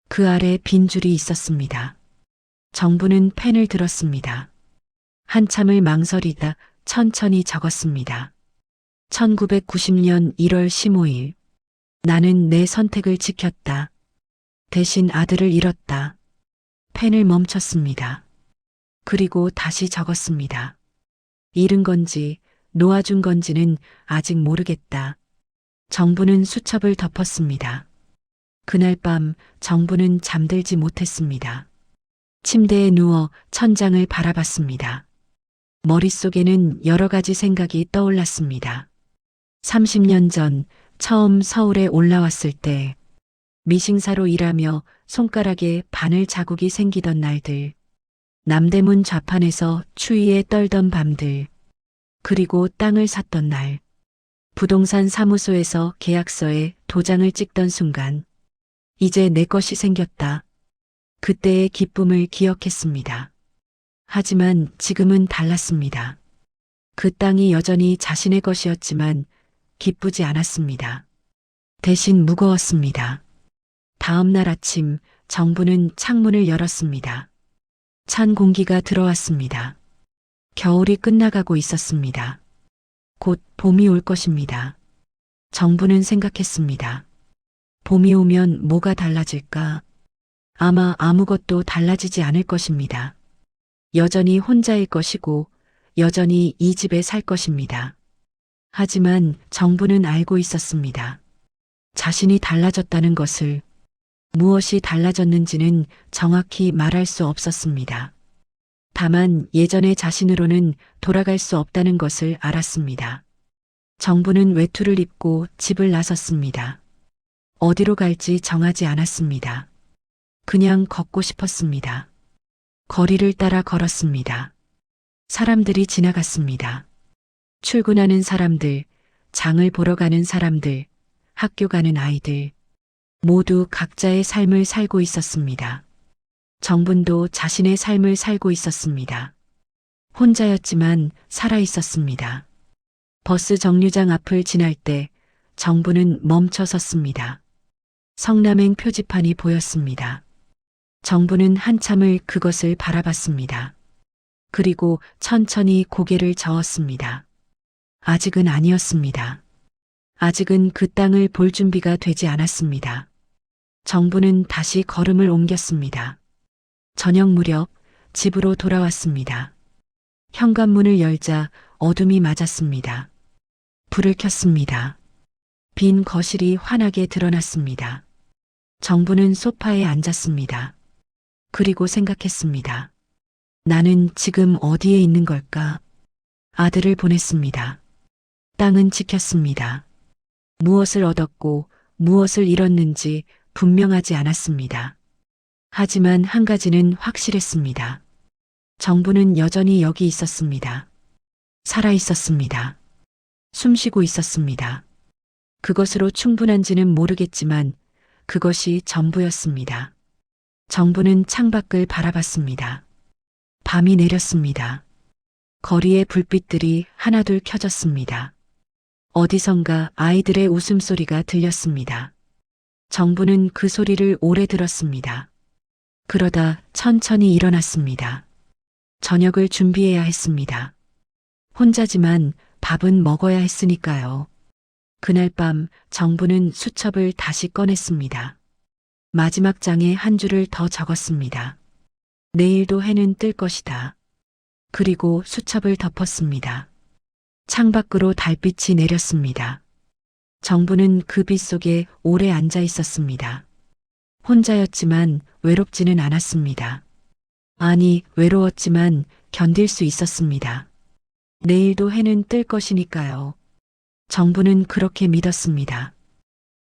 그 아래 빈 줄이 있었습니다. 정부는 펜을 들었습니다. 한참을 망설이다 천천히 적었습니다. 1990년 1월 15일. 나는 내 선택을 지켰다. 대신 아들을 잃었다. 펜을 멈췄습니다. 그리고 다시 적었습니다. 잃은 건지 놓아준 건지는 아직 모르겠다. 정부는 수첩을 덮었습니다. 그날 밤 정부는 잠들지 못했습니다. 침대에 누워 천장을 바라봤습니다. 머릿속에는 여러 가지 생각이 떠올랐습니다. 30년 전 처음 서울에 올라왔을 때 미싱사로 일하며 손가락에 바늘 자국이 생기던 날들. 남대문 좌판에서 추위에 떨던 밤들. 그리고 땅을 샀던 날. 부동산 사무소에서 계약서에 도장을 찍던 순간. 이제 내 것이 생겼다. 그때의 기쁨을 기억했습니다. 하지만 지금은 달랐습니다. 그 땅이 여전히 자신의 것이었지만 기쁘지 않았습니다. 대신 무거웠습니다. 다음 날 아침 정부는 창문을 열었습니다. 찬 공기가 들어왔습니다. 겨울이 끝나가고 있었습니다. 곧 봄이 올 것입니다. 정부는 생각했습니다. 봄이 오면 뭐가 달라질까? 아마 아무것도 달라지지 않을 것입니다. 여전히 혼자일 것이고 여전히 이 집에 살 것입니다. 하지만 정부는 알고 있었습니다. 자신이 달라졌다는 것을. 무엇이 달라졌는지는 정확히 말할 수 없었습니다. 다만 예전의 자신으로는 돌아갈 수 없다는 것을 알았습니다. 정부는 외투를 입고 집을 나섰습니다. 어디로 갈지 정하지 않았습니다. 그냥 걷고 싶었습니다. 거리를 따라 걸었습니다. 사람들이 지나갔습니다. 출근하는 사람들, 장을 보러 가는 사람들, 학교 가는 아이들, 모두 각자의 삶을 살고 있었습니다. 정분도 자신의 삶을 살고 있었습니다. 혼자였지만 살아 있었습니다. 버스 정류장 앞을 지날 때 정부는 멈춰 섰습니다. 성남행 표지판이 보였습니다. 정부는 한참을 그것을 바라봤습니다. 그리고 천천히 고개를 저었습니다. 아직은 아니었습니다. 아직은 그 땅을 볼 준비가 되지 않았습니다. 정부는 다시 걸음을 옮겼습니다. 저녁 무렵 집으로 돌아왔습니다. 현관문을 열자 어둠이 맞았습니다. 불을 켰습니다. 빈 거실이 환하게 드러났습니다. 정부는 소파에 앉았습니다. 그리고 생각했습니다. 나는 지금 어디에 있는 걸까? 아들을 보냈습니다. 땅은 지켰습니다. 무엇을 얻었고 무엇을 잃었는지 분명하지 않았습니다. 하지만 한 가지는 확실했습니다. 정부는 여전히 여기 있었습니다. 살아 있었습니다. 숨쉬고 있었습니다. 그것으로 충분한지는 모르겠지만 그것이 전부였습니다. 정부는 창밖을 바라봤습니다. 밤이 내렸습니다. 거리의 불빛들이 하나둘 켜졌습니다. 어디선가 아이들의 웃음소리가 들렸습니다. 정부는 그 소리를 오래 들었습니다. 그러다 천천히 일어났습니다. 저녁을 준비해야 했습니다. 혼자지만 밥은 먹어야 했으니까요. 그날 밤 정부는 수첩을 다시 꺼냈습니다. 마지막 장에 한 줄을 더 적었습니다. 내일도 해는 뜰 것이다. 그리고 수첩을 덮었습니다. 창밖으로 달빛이 내렸습니다. 정부는 그 빛 속에 오래 앉아 있었습니다. 혼자였지만 외롭지는 않았습니다. 아니, 외로웠지만 견딜 수 있었습니다. 내일도 해는 뜰 것이니까요. 정부는 그렇게 믿었습니다.